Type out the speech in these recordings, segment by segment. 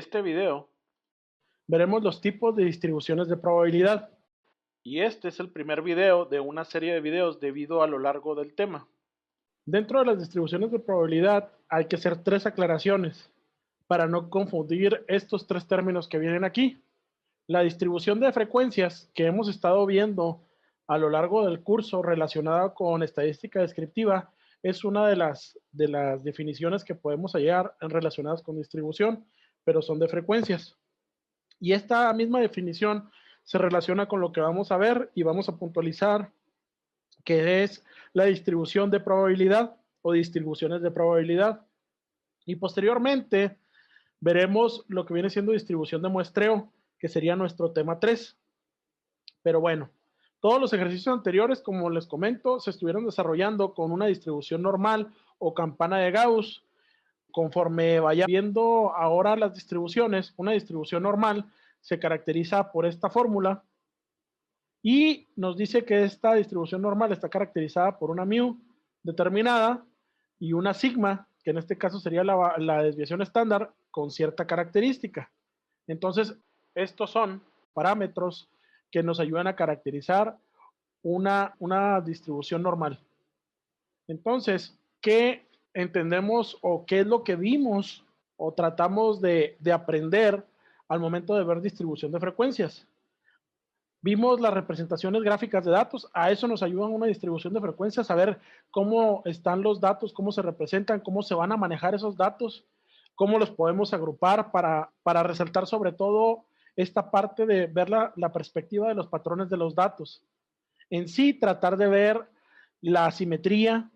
este video, veremos los tipos de distribuciones de probabilidad. y este es el primer video de una serie de videos debido a lo largo del tema. Dentro de las distribuciones de probabilidad hay que hacer tres aclaraciones para no confundir estos tres términos que vienen aquí. La distribución de frecuencias que hemos estado viendo a lo largo del curso relacionada con estadística descriptiva es una de las definiciones que podemos hallar relacionadas con distribución, pero son de frecuencias. Y esta misma definición se relaciona con lo que vamos a ver y vamos a puntualizar, que es la distribución de probabilidad o distribuciones de probabilidad. Y posteriormente veremos lo que viene siendo distribución de muestreo, que sería nuestro tema 3. Pero bueno, todos los ejercicios anteriores, como les comento, se estuvieron desarrollando con una distribución normal o campana de Gauss. Conforme vaya viendo ahora las distribuciones, una distribución normal se caracteriza por esta fórmula y nos dice que esta distribución normal está caracterizada por una mu determinada y una sigma, que en este caso sería la desviación estándar con cierta característica. Entonces, estos son parámetros que nos ayudan a caracterizar una distribución normal. Entonces, ¿qué entendemos o qué es lo que vimos o tratamos de aprender al momento de ver distribución de frecuencias? Vimos las representaciones gráficas de datos, a eso nos ayuda una distribución de frecuencias, saber cómo están los datos, cómo se representan, cómo se van a manejar esos datos, cómo los podemos agrupar para resaltar sobre todo esta parte de ver la perspectiva de los patrones de los datos. En sí, tratar de ver la asimetría,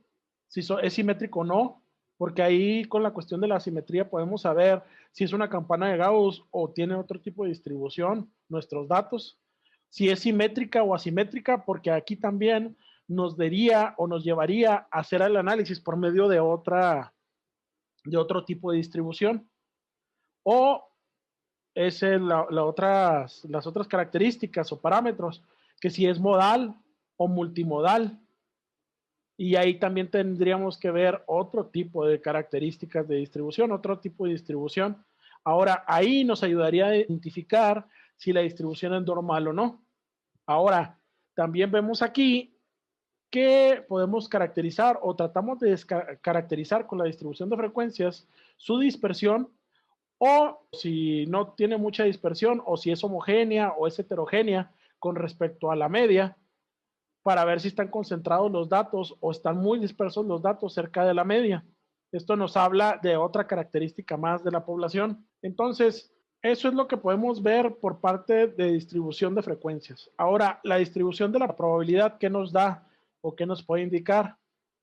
si es simétrico o no, porque ahí con la cuestión de la asimetría podemos saber si es una campana de Gauss o tiene otro tipo de distribución, nuestros datos, si es simétrica o asimétrica, porque aquí también nos daría o nos llevaría a hacer el análisis por medio de otro tipo de distribución. O es las otras características o parámetros, que si es modal o multimodal. Y ahí también tendríamos que ver otro tipo de características de distribución, otro tipo de distribución. Ahora, ahí nos ayudaría a identificar si la distribución es normal o no. Ahora, también vemos aquí que podemos caracterizar o tratamos de caracterizar con la distribución de frecuencias su dispersión, o si no tiene mucha dispersión, o si es homogénea o es heterogénea con respecto a la media, para ver si están concentrados los datos o están muy dispersos los datos cerca de la media. Esto nos habla de otra característica más de la población. Entonces, eso es lo que podemos ver por parte de distribución de frecuencias. Ahora, la distribución de la probabilidad, ¿qué nos da o qué nos puede indicar?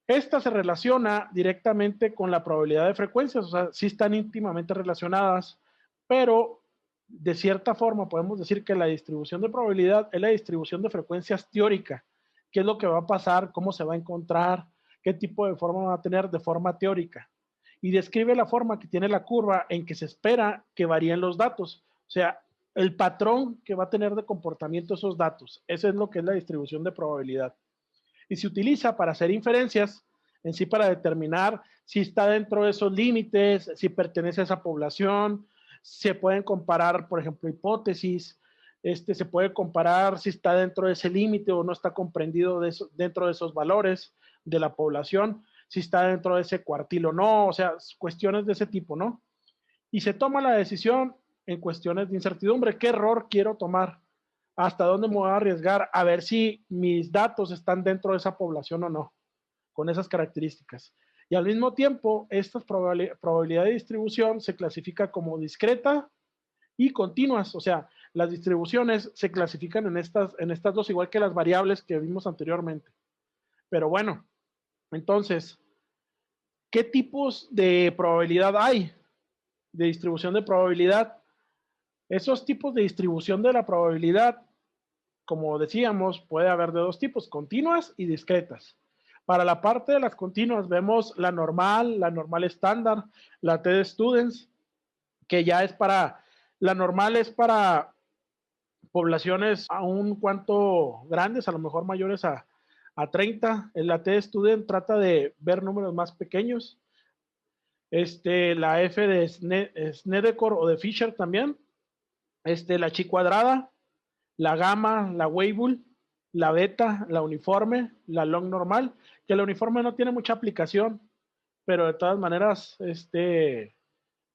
Esta se relaciona directamente con la probabilidad de frecuencias, o sea, sí están íntimamente relacionadas, pero de cierta forma podemos decir que la distribución de probabilidad es la distribución de frecuencias teórica. ¿Qué es lo que va a pasar? ¿Cómo se va a encontrar? ¿Qué tipo de forma va a tener de forma teórica? Y describe la forma que tiene la curva en que se espera que varíen los datos. O sea, el patrón que va a tener de comportamiento esos datos. Eso es lo que es la distribución de probabilidad. Y se utiliza para hacer inferencias, en sí para determinar si está dentro de esos límites, si pertenece a esa población. Se pueden comparar, por ejemplo, hipótesis. Se puede comparar si está dentro de ese límite o no está comprendido dentro de esos valores de la población, si está dentro de ese cuartil o no, o sea, cuestiones de ese tipo, ¿no? Y se toma la decisión en cuestiones de incertidumbre. ¿Qué error quiero tomar? ¿Hasta dónde me voy a arriesgar a ver si mis datos están dentro de esa población o no? Con esas características. Y al mismo tiempo, esta probabilidad de distribución se clasifica como discreta y continuas. O sea, las distribuciones se clasifican en estas dos, igual que las variables que vimos anteriormente. Pero bueno, entonces, ¿qué tipos de probabilidad hay? De distribución de probabilidad. Esos tipos de distribución de la probabilidad, como decíamos, puede haber de dos tipos, continuas y discretas. Para la parte de las continuas vemos la normal estándar, la t-students, que ya es la normal es para poblaciones a un cuanto grandes, a lo mejor mayores a 30. La t-student trata de ver números más pequeños. La F de Snedeker o de Fisher también, la chi cuadrada, la gamma, la Weibull, la beta, la uniforme, la long normal, que la uniforme no tiene mucha aplicación, pero de todas maneras,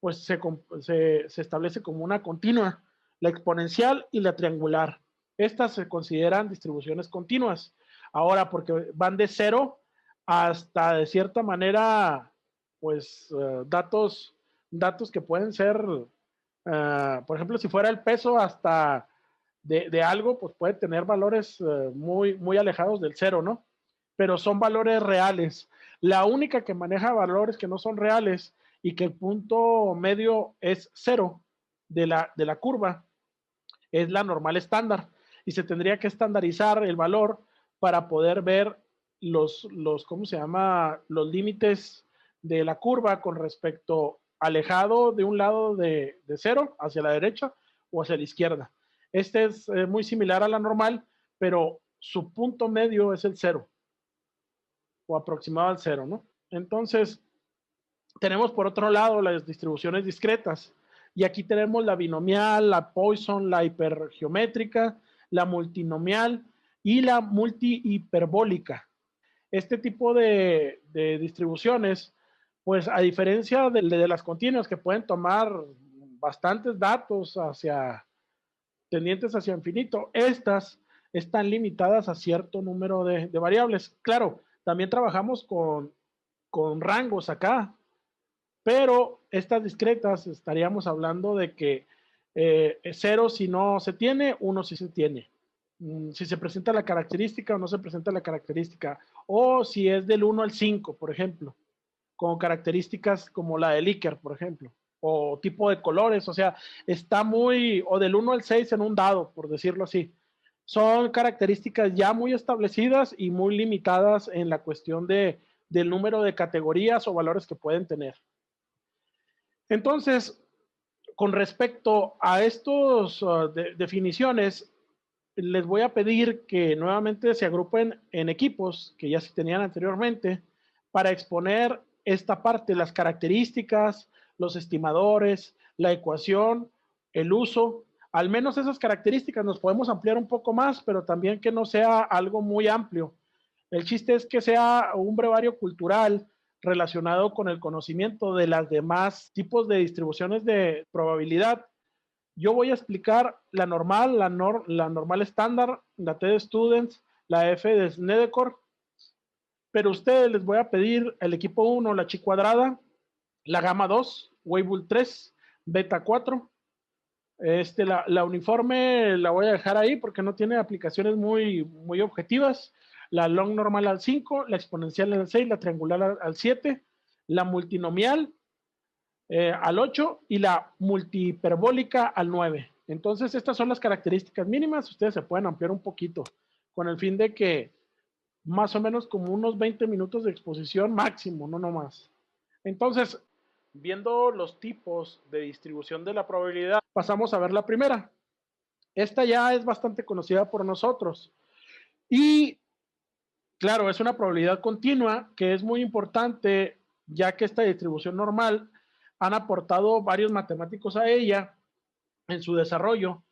pues se establece como una continua, la exponencial y la triangular. Estas se consideran distribuciones continuas. Ahora, porque van de cero hasta de cierta manera, pues datos que pueden ser, por ejemplo, si fuera el peso hasta de algo, pues puede tener valores muy, muy alejados del cero, ¿no? Pero son valores reales. La única que maneja valores que no son reales y que el punto medio es cero de la curva es la normal estándar. Y se tendría que estandarizar el valor para poder ver ¿cómo se llama? Los límites de la curva con respecto alejado de un lado de cero hacia la derecha o hacia la izquierda. Este es muy similar a la normal, pero su punto medio es el cero o aproximado al cero, ¿no? Entonces, tenemos por otro lado las distribuciones discretas. Y aquí tenemos la binomial, la Poisson, la hipergeométrica, la multinomial y la multihiperbólica. Este tipo de distribuciones, pues a diferencia de las continuas que pueden tomar bastantes datos tendientes hacia infinito, estas están limitadas a cierto número de variables. Claro, también trabajamos con rangos acá, pero estas discretas estaríamos hablando de que cero si no se tiene, uno si se tiene. Si se presenta la característica o no se presenta la característica, o si es del 1 al 5, por ejemplo, con características como la de Likert, por ejemplo, o tipo de colores, o sea, está muy, o del 1 al 6 en un dado, por decirlo así. Son características ya muy establecidas y muy limitadas en la cuestión del número de categorías o valores que pueden tener. Entonces, con respecto a estas definiciones, les voy a pedir que nuevamente se agrupen en equipos que ya se tenían anteriormente para exponer esta parte, las características, los estimadores, la ecuación, el uso. Al menos esas características nos podemos ampliar un poco más, pero también que no sea algo muy amplio. El chiste es que sea un brevario cultural relacionado con el conocimiento de las demás tipos de distribuciones de probabilidad. Yo voy a explicar la normal, la normal estándar, la T de Students, la F de Snedeker, pero a ustedes les voy a pedir el equipo 1, la chi cuadrada, la gamma 2, Weibull 3, beta 4. La uniforme la voy a dejar ahí porque no tiene aplicaciones muy, muy objetivas. La long normal al 5, la exponencial al 6, la triangular al 7, la multinomial al 8 y la multihiperbólica al 9. Entonces, estas son las características mínimas. Ustedes se pueden ampliar un poquito con el fin de que más o menos como unos 20 minutos de exposición máximo, no más. Entonces, viendo los tipos de distribución de la probabilidad, pasamos a ver la primera. Esta ya es bastante conocida por nosotros. Y claro, es una probabilidad continua que es muy importante, ya que esta distribución normal han aportado varios matemáticos a ella en su desarrollo.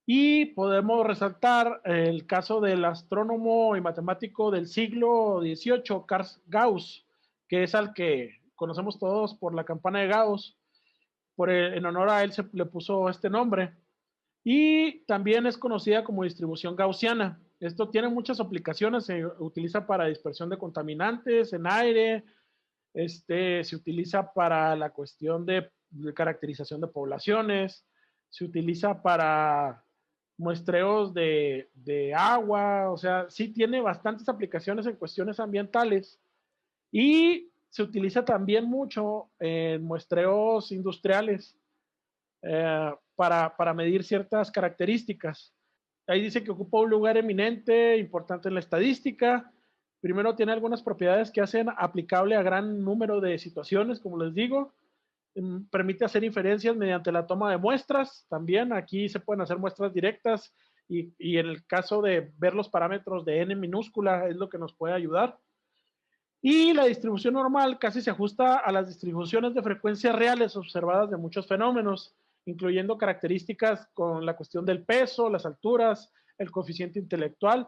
Y podemos resaltar el caso del astrónomo y matemático del siglo XVIII, Carl Gauss, que es al que conocemos todos por la campana de Gauss. En honor a él se le puso este nombre. Y también es conocida como distribución gaussiana. Esto tiene muchas aplicaciones, se utiliza para dispersión de contaminantes en aire, se utiliza para la cuestión de caracterización de poblaciones, se utiliza para muestreos de agua, o sea, sí tiene bastantes aplicaciones en cuestiones ambientales y se utiliza también mucho en muestreos industriales para medir ciertas características. Ahí dice que ocupa un lugar eminente, importante en la estadística. Primero tiene algunas propiedades que hacen aplicable a gran número de situaciones, como les digo. Permite hacer inferencias mediante la toma de muestras. También aquí se pueden hacer muestras directas y en el caso de ver los parámetros de n minúscula es lo que nos puede ayudar. Y la distribución normal casi se ajusta a las distribuciones de frecuencias reales observadas de muchos fenómenos, incluyendo características con la cuestión del peso, las alturas, el coeficiente intelectual.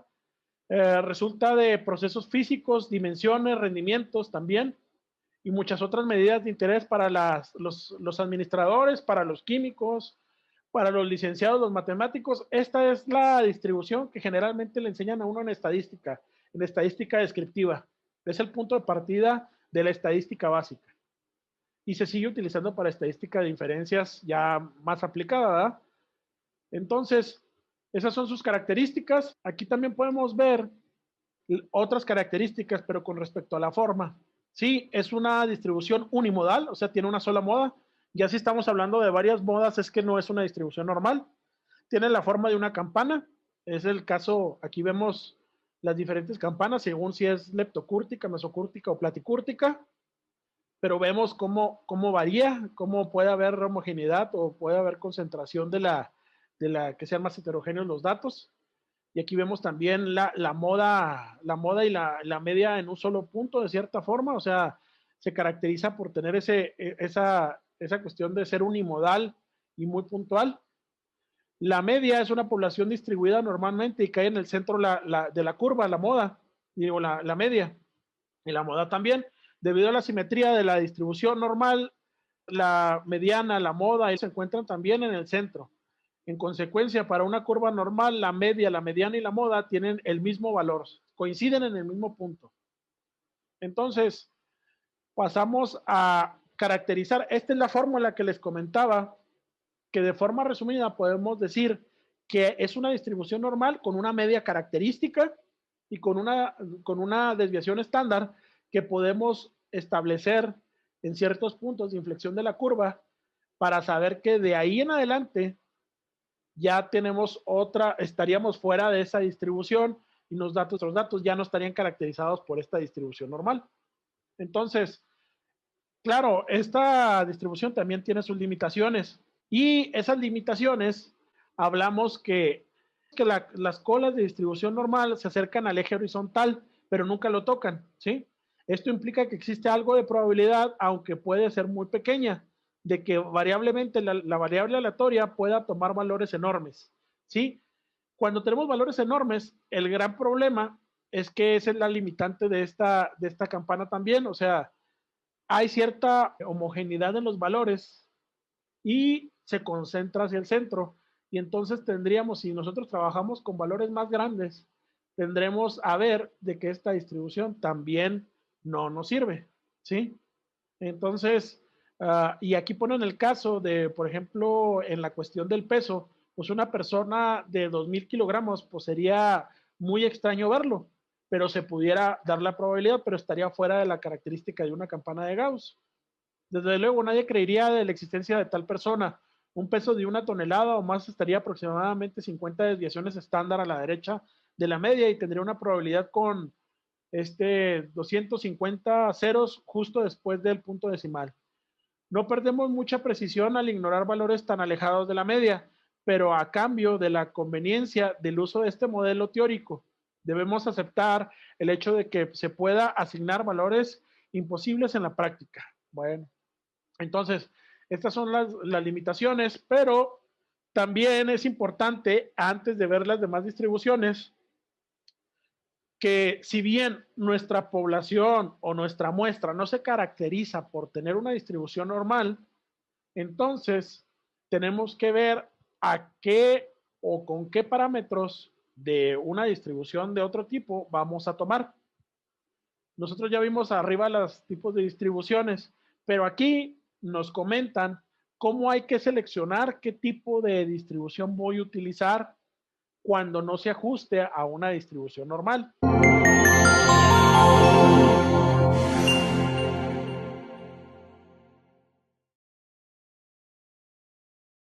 Resulta de procesos físicos, dimensiones, rendimientos también, y muchas otras medidas de interés para los administradores, para los químicos, para los licenciados, los matemáticos. Esta es la distribución que generalmente le enseñan a uno en estadística descriptiva. Es el punto de partida de la estadística básica. Y se sigue utilizando para estadística de inferencias ya más aplicada, ¿verdad? Entonces, esas son sus características. Aquí también podemos ver otras características, pero con respecto a la forma. Sí, es una distribución unimodal, o sea, tiene una sola moda. Ya si estamos hablando de varias modas, es que no es una distribución normal. Tiene la forma de una campana. Es el caso, aquí vemos las diferentes campanas, según si es leptocúrtica, mesocúrtica o platicúrtica. Pero vemos cómo varía, cómo puede haber homogeneidad o puede haber concentración de la que sean más heterogéneos los datos. Y aquí vemos también la moda y la media en un solo punto, de cierta forma, o sea, se caracteriza por tener esa cuestión de ser unimodal y muy puntual. La media es una población distribuida normalmente y cae en el centro de la curva, la moda, digo, la media, y la moda también, debido a la simetría de la distribución normal, la mediana, la moda, se encuentran también en el centro. En consecuencia, para una curva normal, la media, la mediana y la moda tienen el mismo valor, coinciden en el mismo punto. Entonces, pasamos a caracterizar. Esta es la fórmula que les comentaba, que de forma resumida podemos decir que es una distribución normal con una media característica y con una desviación estándar que podemos establecer en ciertos puntos de inflexión de la curva para saber que de ahí en adelante ya tenemos estaríamos fuera de esa distribución y nuestros datos ya no estarían caracterizados por esta distribución normal. Entonces, claro, esta distribución también tiene sus limitaciones y esas limitaciones hablamos que las colas de distribución normal se acercan al eje horizontal, pero nunca lo tocan, ¿sí? Esto implica que existe algo de probabilidad, aunque puede ser muy pequeña, de que variablemente la variable aleatoria pueda tomar valores enormes, ¿sí? Cuando tenemos valores enormes, el gran problema es que esa es la limitante de esta campana también, o sea, hay cierta homogeneidad en los valores y se concentra hacia el centro. Y entonces tendríamos, si nosotros trabajamos con valores más grandes, tendremos a ver de que esta distribución también no nos sirve, ¿sí? Entonces, y aquí ponen el caso de, por ejemplo, en la cuestión del peso, pues una persona de 2,000 kilogramos, pues sería muy extraño verlo, pero se pudiera dar la probabilidad, pero estaría fuera de la característica de una campana de Gauss. Desde luego, nadie creería de la existencia de tal persona. Un peso de 1 tonelada o más estaría aproximadamente 50 desviaciones estándar a la derecha de la media y tendría una probabilidad con 250 ceros justo después del punto decimal. No perdemos mucha precisión al ignorar valores tan alejados de la media, pero a cambio de la conveniencia del uso de este modelo teórico, debemos aceptar el hecho de que se pueda asignar valores imposibles en la práctica. Bueno, entonces, estas son las limitaciones, pero también es importante, antes de ver las demás distribuciones, que si bien nuestra población o nuestra muestra no se caracteriza por tener una distribución normal, entonces tenemos que ver a qué o con qué parámetros de una distribución de otro tipo vamos a tomar. Nosotros ya vimos arriba los tipos de distribuciones, pero aquí nos comentan cómo hay que seleccionar qué tipo de distribución voy a utilizar cuando no se ajuste a una distribución normal.